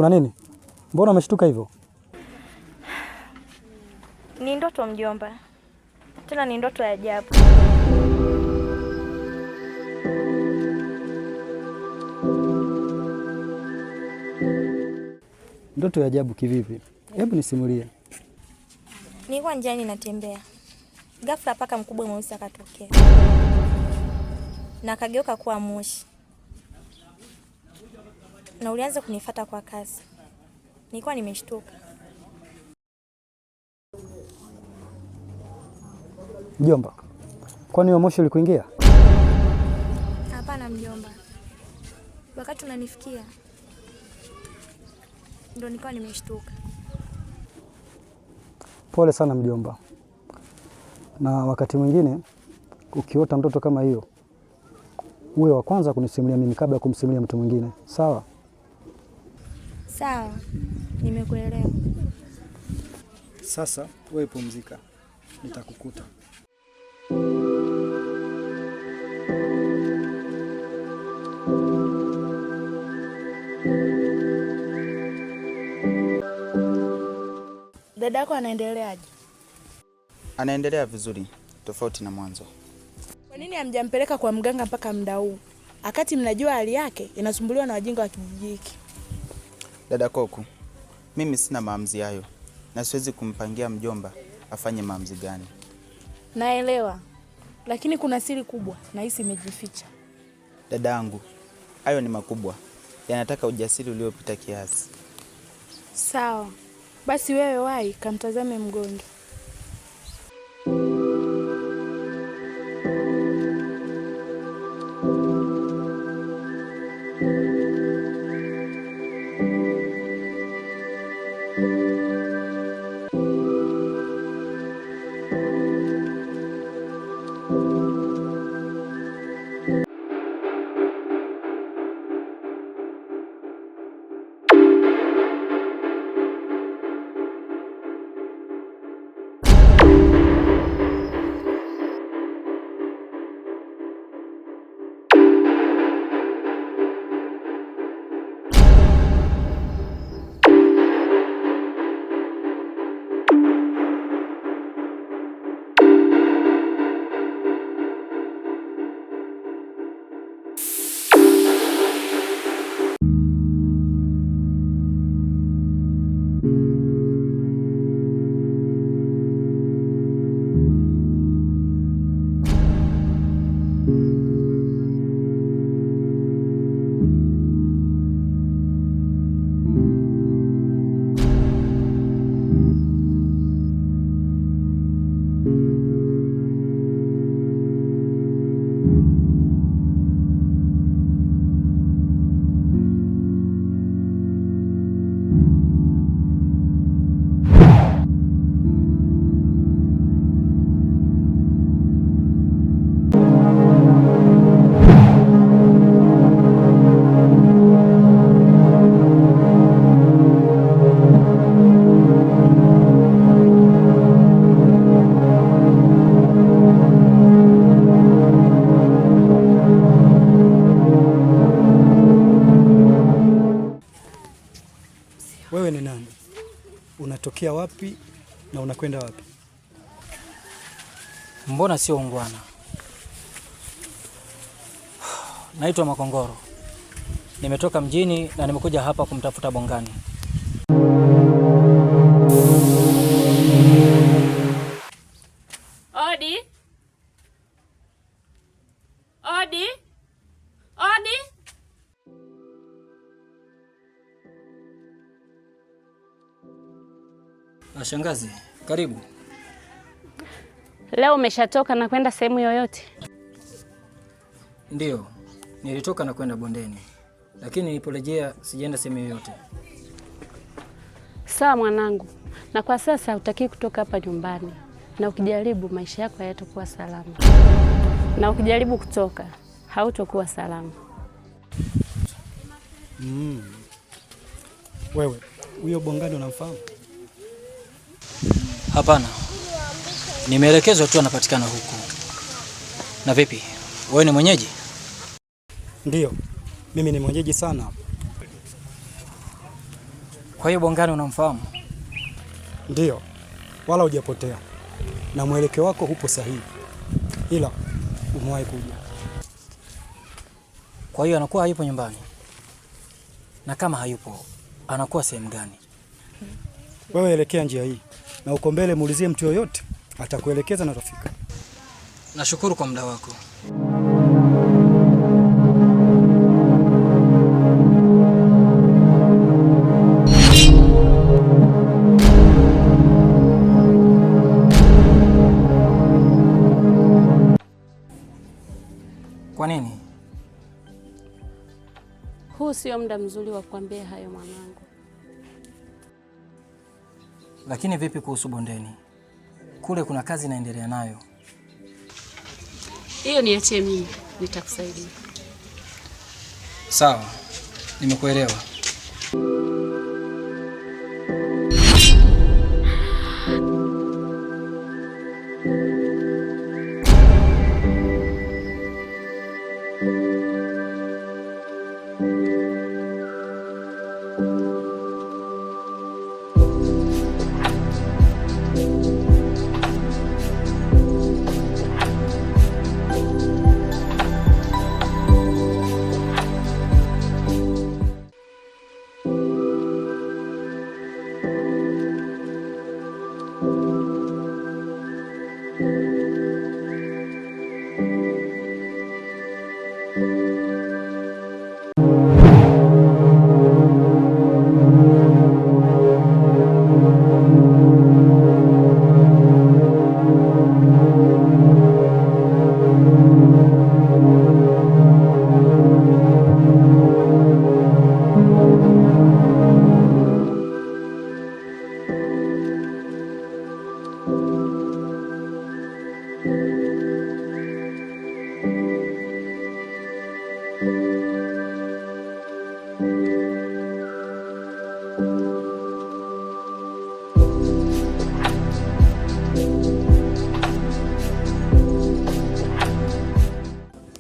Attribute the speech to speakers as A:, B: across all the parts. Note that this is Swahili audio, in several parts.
A: Kuna nini? Mbona umeshtuka hivyo?
B: Ni ndoto mjomba. Tena ni ndoto ya ajabu.
A: Ndoto ya ajabu kivipi? Hebu nisimulie.
B: Nilikuwa njiani natembea. Ghafla paka mkubwa mweusi akatokea. Na akageuka kuwa moshi. Na ulianza kunifuata kwa kasi. Nilikuwa nimeshtuka.
A: Mjomba, kwani huo moshi ulikuingia?
B: Hapana mjomba. Wakati unanifikia ndio nilikuwa nimeshtuka.
A: Pole sana mjomba. Na wakati mwingine ukiota ndoto kama hiyo, uwe wa kwanza kunisimulia mimi kabla ya kumsimulia mtu mwingine. Sawa?
B: Sawa. Nimekuelewa.
A: Sasa wewe pumzika. Nitakukuta.
B: Dadako anaendeleaje?
C: Anaendelea vizuri, tofauti na mwanzo.
D: Kwa nini hamjampeleka kwa mganga mpaka muda huu? Akati mnajua hali yake inasumbuliwa na wajinga wa kijiji hiki.
C: Dada Koku, mimi sina maamuzi hayo na siwezi kumpangia mjomba afanye maamuzi gani.
D: Naelewa. Lakini kuna siri kubwa na hisi imejificha.
C: Dada yangu, hayo ni makubwa. Yanataka ujasiri uliopita kiasi.
D: Sawa. Basi wewe wahi kamtazame mgonjwa.
A: Wewe ni nani? Unatokea wapi na unakwenda wapi?
E: Mbona sio ungwana? Naitwa Makongoro. Nimetoka mjini na nimekuja hapa kumtafuta Bongani.
F: Odi? Odi? Odi?
E: Shangazi, karibu.
F: Leo umeshatoka na kwenda sehemu yoyote?
E: Ndiyo, nilitoka na kwenda bondeni. Lakini niliporejea sijaenda sehemu yoyote.
F: Sawa mwanangu. Na kwa sasa hutaki kutoka hapa nyumbani. Na ukijaribu maisha yako hayatakuwa salama. Na ukijaribu kutoka, hautakuwa salama.
A: Wewe, huyo Bongani unamfahamu?
E: Hapana. Nimeelekezwa tu anapatikana huku. Na vipi? Wewe ni mwenyeji?
A: Ndiyo. Mimi ni mwenyeji sana.
E: Kwa hiyo Bongani unamfahamu?
A: Ndiyo, wala hujapotea na mwelekeo wako upo sahihi, ila umewahi kuja.
E: Kwa hiyo anakuwa hayupo nyumbani, na kama hayupo anakuwa sehemu gani?
A: Wewe elekea njia hii na uko mbele, muulizie mtu yoyote atakuelekeza na utafika.
E: Nashukuru kwa muda wako. Kwa nini?
F: Huu sio muda mzuri wa kuambia hayo mwanangu.
E: Lakini vipi kuhusu bondeni? Kule kuna kazi inaendelea nayo.
F: Hiyo niachie mimi, nitakusaidia.
E: Sawa, nimekuelewa.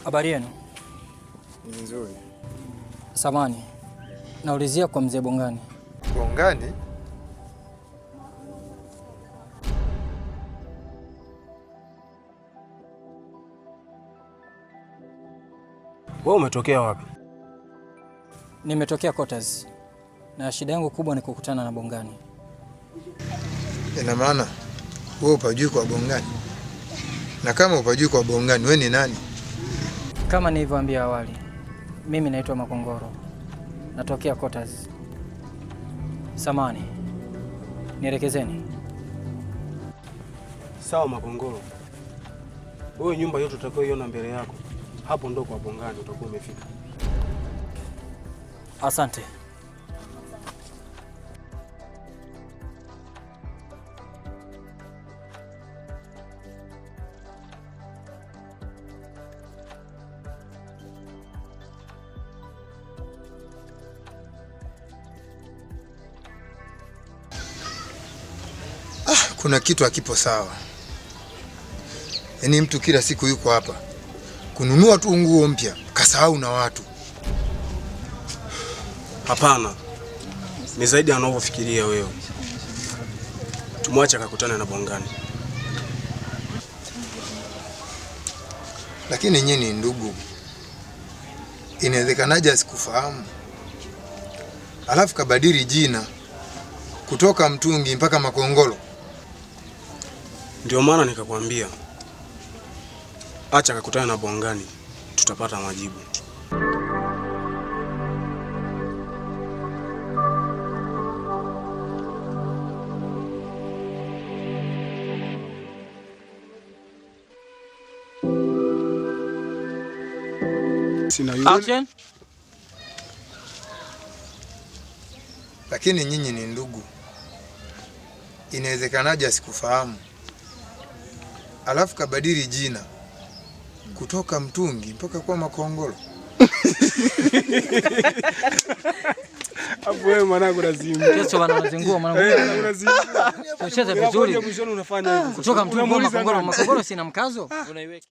E: Habari yenu?
G: Ni nzuri.
E: Samani, naulizia kwa mzee Bongani.
G: Bongani?
H: Wewe umetokea wapi?
E: Nimetokea Quarters. Na shida yangu kubwa ni kukutana na Bongani.
G: Ina maana wewe upajui kwa Bongani? Na kama upajui kwa Bongani, wewe ni nani?
E: Kama nilivyoambia awali, mimi naitwa Makongoro. Natokea Quarters. Samani, nielekezeni.
H: Sawa Makongoro. Wewe nyumba yote utakayoiona mbele yako, hapo ndo kwa Bongani utakuwa umefika.
E: Asante.
G: Kuna kitu hakipo sawa. Yaani mtu kila siku yuko hapa kununua tu nguo mpya, kasahau na watu.
H: Hapana. Ni zaidi anavyofikiria wewe. Tumwache akakutana na Bongani.
G: Lakini nyinyi ni ndugu. Inawezekanaje asikufahamu? Alafu kabadili jina kutoka Mtungi mpaka Makongoro.
H: Ndio maana nikakwambia acha akakutana na Bongani, tutapata majibu.
E: Action.
G: Lakini nyinyi ni ndugu. Inawezekanaje asikufahamu? Alafu kabadili jina kutoka Mtungi mpaka kwa Makongoro.
H: Hapo wewe mwanangu lazima.
E: Kesho bana unazingua mwanangu.
H: Lazima.
E: Ucheze vizuri.
H: Unafanya hivyo.
E: Kutoka Mtungi kwa Makongoro, Makongoro sina mkazo. Unaiweka.